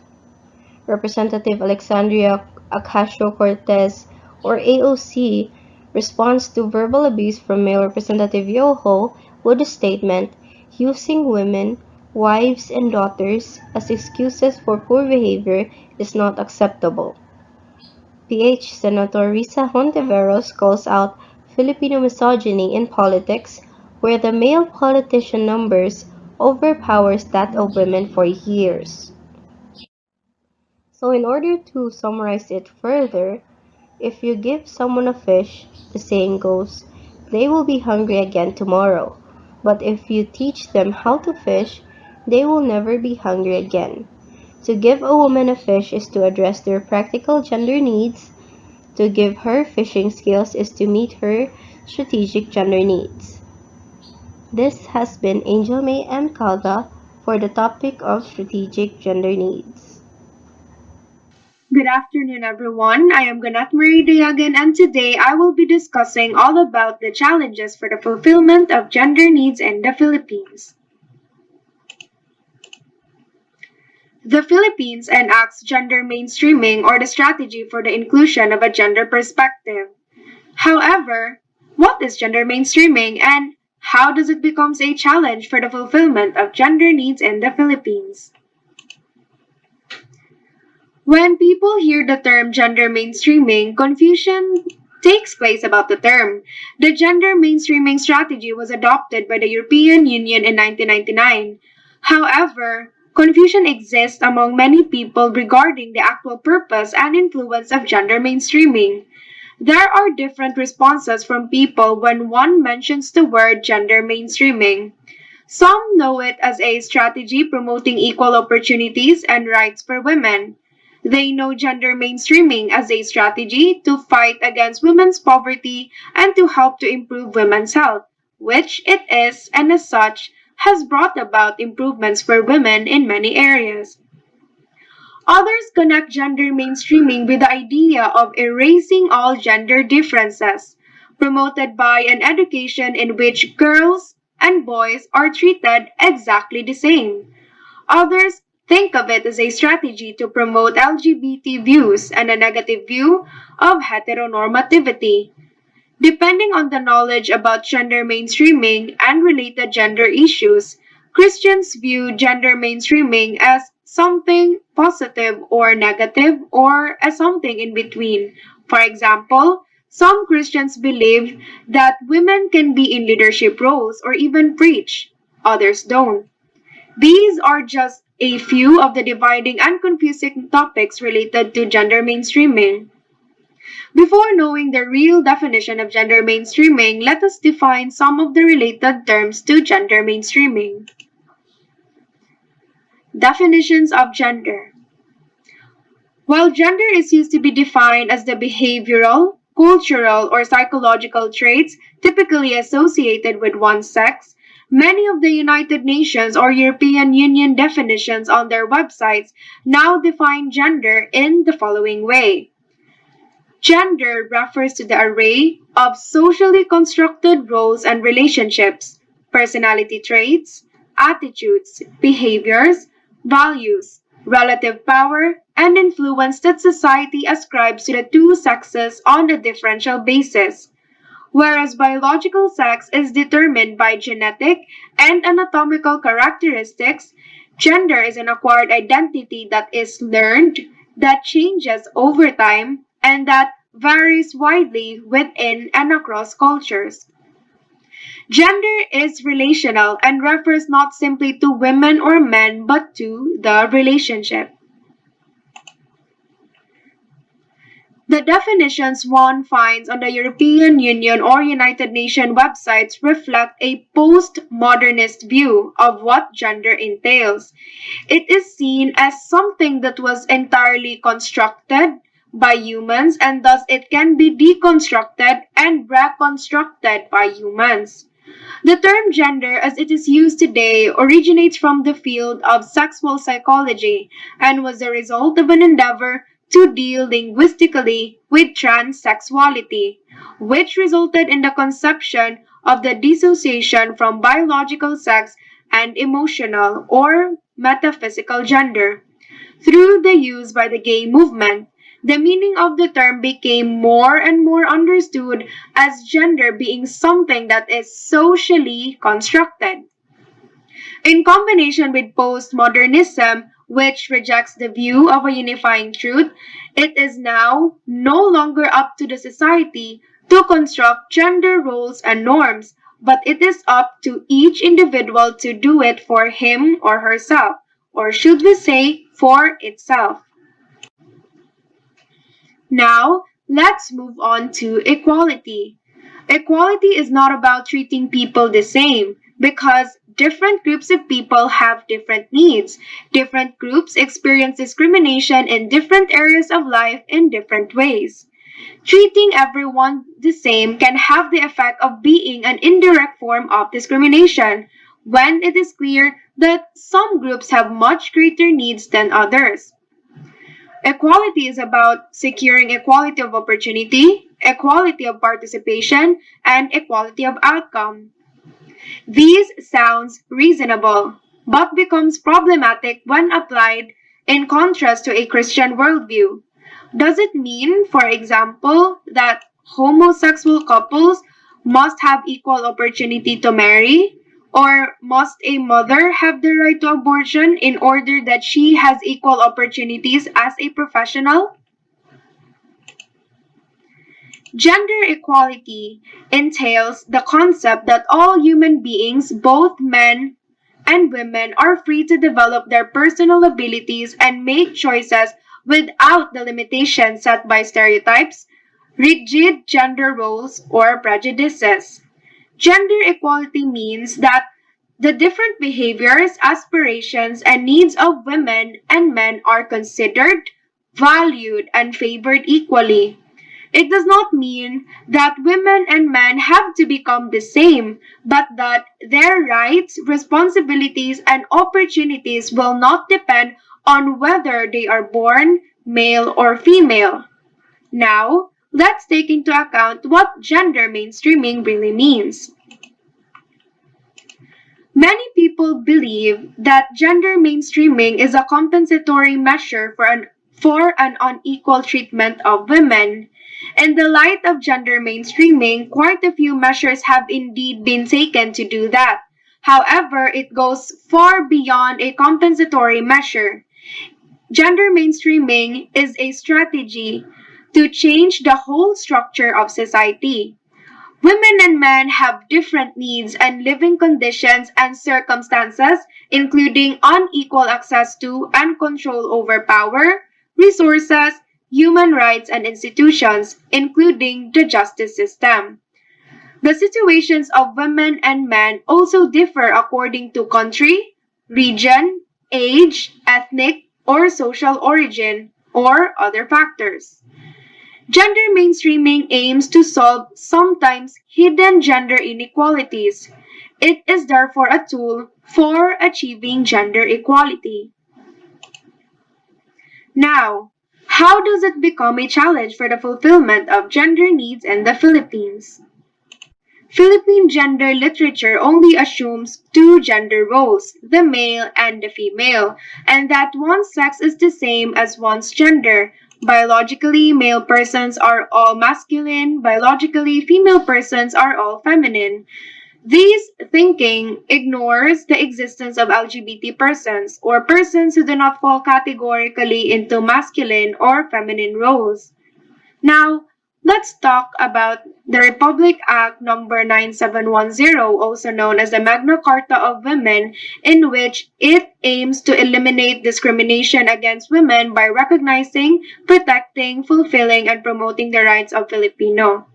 Representative Alexandria Ocasio-Cortez, or AOC, responds to verbal abuse from male Representative Yoho with a statement, using women, wives, and daughters as excuses for poor behavior is not acceptable. PH Senator Risa Hontiveros calls out Filipino misogyny in politics, where the male politician numbers overpowers that of women for years. So in order to summarize it further, if you give someone a fish, the saying goes, they will be hungry again tomorrow. But if you teach them how to fish, they will never be hungry again. To give a woman a fish is to address their practical gender needs. To give her fishing skills is to meet her strategic gender needs. This has been Angel May and CALDA for the topic of strategic gender needs. Good afternoon, everyone. I am Gwyneth DAYAGAN, and today I will be discussing all about the challenges for the fulfillment of gender needs in the Philippines. The Philippines enacts gender mainstreaming, or the strategy for the inclusion of a gender perspective. However, what is gender mainstreaming and how does it become a challenge for the fulfillment of gender needs in the Philippines? When people hear the term gender mainstreaming, confusion takes place about the term. The gender mainstreaming strategy was adopted by the European Union in 1999. However, confusion exists among many people regarding the actual purpose and influence of gender mainstreaming. There are different responses from people when one mentions the word gender mainstreaming. Some know it as a strategy promoting equal opportunities and rights for women. They know gender mainstreaming as a strategy to fight against women's poverty and to help to improve women's health, which it is, and as such, has brought about improvements for women in many areas. Others connect gender mainstreaming with the idea of erasing all gender differences, promoted by an education in which girls and boys are treated exactly the same. Others think of it as a strategy to promote LGBT views and a negative view of heteronormativity. Depending on the knowledge about gender mainstreaming and related gender issues, Christians view gender mainstreaming as something positive or negative or as something in between. For example, some Christians believe that women can be in leadership roles or even preach. Others don't. These are just a few of the dividing and confusing topics related to gender mainstreaming. Before knowing the real definition of gender mainstreaming, let us define some of the related terms to gender mainstreaming. Definitions of gender. While gender is used to be defined as the behavioral, cultural, or psychological traits typically associated with one's sex, many of the United Nations or European Union definitions on their websites now define gender in the following way. Gender refers to the array of socially constructed roles and relationships, personality traits, attitudes, behaviors, values, relative power, and influence that society ascribes to the two sexes on a differential basis. Whereas biological sex is determined by genetic and anatomical characteristics, gender is an acquired identity that is learned, that changes over time, and that varies widely within and across cultures. Gender is relational and refers not simply to women or men but to the relationship. The definitions one finds on the European Union or United Nations websites reflect a post-modernist view of what gender entails. It is seen as something that was entirely constructed by humans and thus it can be deconstructed and reconstructed by humans. The term gender as it is used today originates from the field of sexual psychology and was the result of an endeavor to deal linguistically with transsexuality, which resulted in the conception of the dissociation from biological sex and emotional or metaphysical gender. Through the use by the gay movement, the meaning of the term became more and more understood as gender being something that is socially constructed. In combination with postmodernism, which rejects the view of a unifying truth, it is now no longer up to the society to construct gender roles and norms, but it is up to each individual to do it for him or herself, or should we say, for itself. Now, let's move on to equality. Equality is not about treating people the same, because different groups of people have different needs. Different groups experience discrimination in different areas of life in different ways. Treating everyone the same can have the effect of being an indirect form of discrimination when it is clear that some groups have much greater needs than others. Equality is about securing equality of opportunity, equality of participation, and equality of outcome. These sounds reasonable, but becomes problematic when applied in contrast to a Christian worldview. Does it mean, for example, that homosexual couples must have equal opportunity to marry? Or must a mother have the right to abortion in order that she has equal opportunities as a professional? Gender equality entails the concept that all human beings, both men and women, are free to develop their personal abilities and make choices without the limitations set by stereotypes, rigid gender roles, or prejudices. Gender equality means that the different behaviors, aspirations, and needs of women and men are considered, valued, and favored equally. It does not mean that women and men have to become the same, but that their rights, responsibilities, and opportunities will not depend on whether they are born male or female. Now, let's take into account what gender mainstreaming really means. Many people believe that gender mainstreaming is a compensatory measure for an unequal treatment of women. In the light of gender mainstreaming, quite a few measures have indeed been taken to do that. However, it goes far beyond a compensatory measure. Gender mainstreaming is a strategy to change the whole structure of society. Women and men have different needs and living conditions and circumstances, including unequal access to and control over power, resources, human rights, and institutions, including the justice system. The situations of women and men also differ according to country, region, age, ethnic, or social origin, or other factors. Gender mainstreaming aims to solve sometimes hidden gender inequalities. It is therefore a tool for achieving gender equality. Now, how does it become a challenge for the fulfillment of gender needs in the Philippines? Philippine gender literature only assumes two gender roles, the male and the female, and that one sex is the same as one's gender. Biologically, male persons are all masculine, biologically, female persons are all feminine. This thinking ignores the existence of LGBT persons, or persons who do not fall categorically into masculine or feminine roles. Now, let's talk about the Republic Act number 9710, also known as the Magna Carta of Women, in which it aims to eliminate discrimination against women by recognizing, protecting, fulfilling, and promoting the rights of Filipino.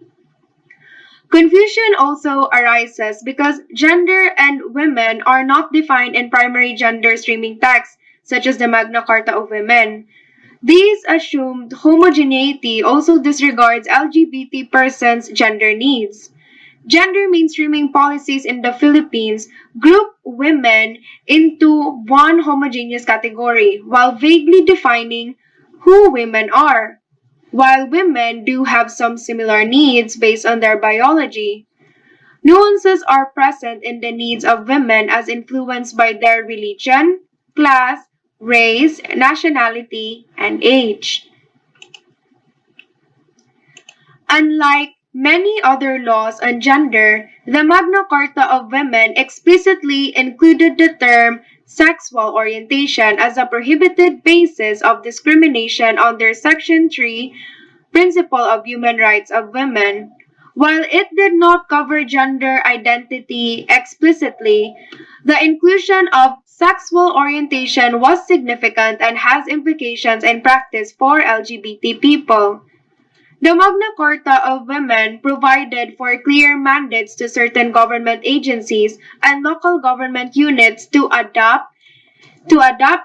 Confusion also arises because gender and women are not defined in primary gender streaming texts, such as the Magna Carta of Women. This assumed homogeneity also disregards LGBT persons' gender needs. Gender mainstreaming policies in the Philippines group women into one homogeneous category while vaguely defining who women are. While women do have some similar needs based on their biology, nuances are present in the needs of women as influenced by their religion, class, race, nationality, and age. Unlike many other laws on gender, the Magna Carta of Women explicitly included the term sexual orientation as a prohibited basis of discrimination under Section 3, Principle of Human Rights of Women. While it did not cover gender identity explicitly, the inclusion of sexual orientation was significant and has implications in practice for LGBT people. The Magna Carta of Women provided for clear mandates to certain government agencies and local government units to adopt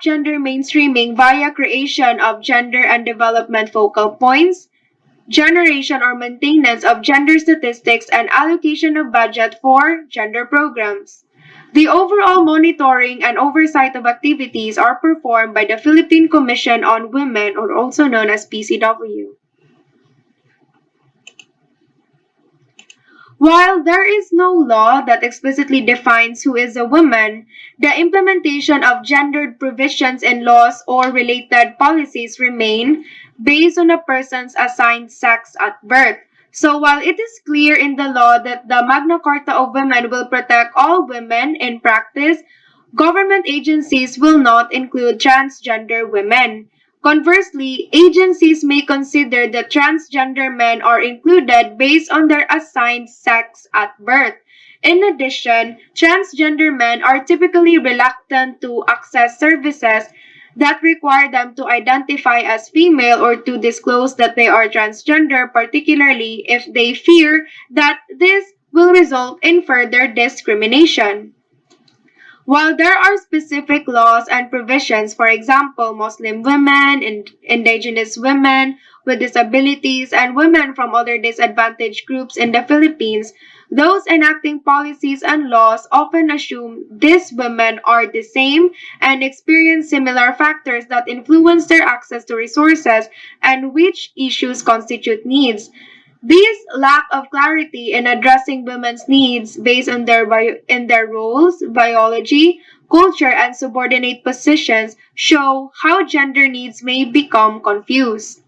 gender mainstreaming via creation of gender and development focal points, generation or maintenance of gender statistics, and allocation of budget for gender programs. The overall monitoring and oversight of activities are performed by the Philippine Commission on Women, or also known as PCW. While there is no law that explicitly defines who is a woman, the implementation of gendered provisions in laws or related policies remain based on a person's assigned sex at birth. So while it is clear in the law that the Magna Carta of Women will protect all women, in practice, government agencies will not include transgender women. Conversely, agencies may consider that transgender men are included based on their assigned sex at birth. In addition, transgender men are typically reluctant to access services that require them to identify as female or to disclose that they are transgender, particularly if they fear that this will result in further discrimination. While there are specific laws and provisions, for example, Muslim women, indigenous women with disabilities, and women from other disadvantaged groups in the Philippines, those enacting policies and laws often assume these women are the same and experience similar factors that influence their access to resources and which issues constitute needs. This lack of clarity in addressing women's needs based on their roles, biology, culture, and subordinate positions show how gender needs may become confused.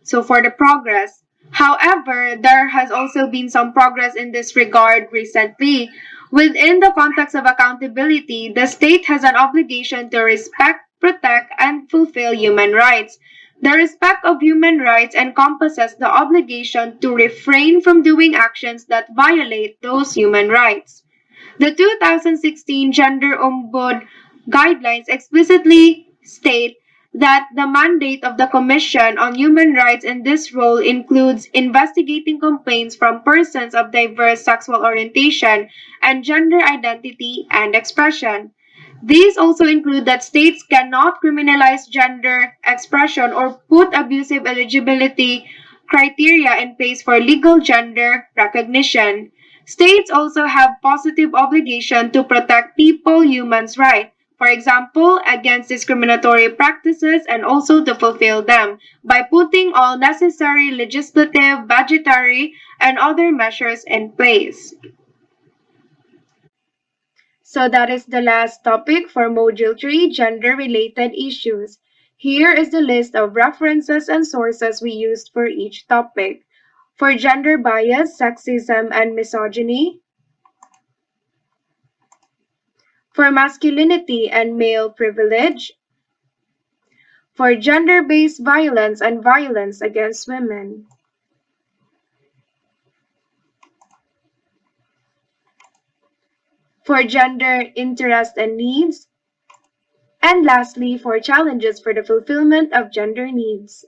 So for the progress, however, there has also been some progress in this regard recently. Within the context of accountability, the state has an obligation to respect, protect, and fulfill human rights. The respect of human rights encompasses the obligation to refrain from doing actions that violate those human rights. The 2016 Gender Ombud Guidelines explicitly state that the mandate of the Commission on Human Rights in this role includes investigating complaints from persons of diverse sexual orientation and gender identity and expression. These also include that states cannot criminalize gender expression or put abusive eligibility criteria in place for legal gender recognition. States also have positive obligation to protect people humans' rights, for example, against discriminatory practices, and also to fulfill them by putting all necessary legislative, budgetary, and other measures in place. So that is the last topic for Module 3, Gender-Related Issues. Here is the list of references and sources we used for each topic. For gender bias, sexism, and misogyny. For masculinity and male privilege. For gender-based violence and violence against women. For gender interest and needs, and lastly, for challenges for the fulfillment of gender needs.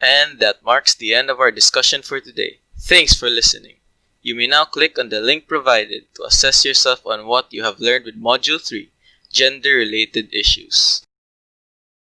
And that marks the end of our discussion for today. Thanks for listening. You may now click on the link provided to assess yourself on what you have learned with Module 3, Gender-Related Issues.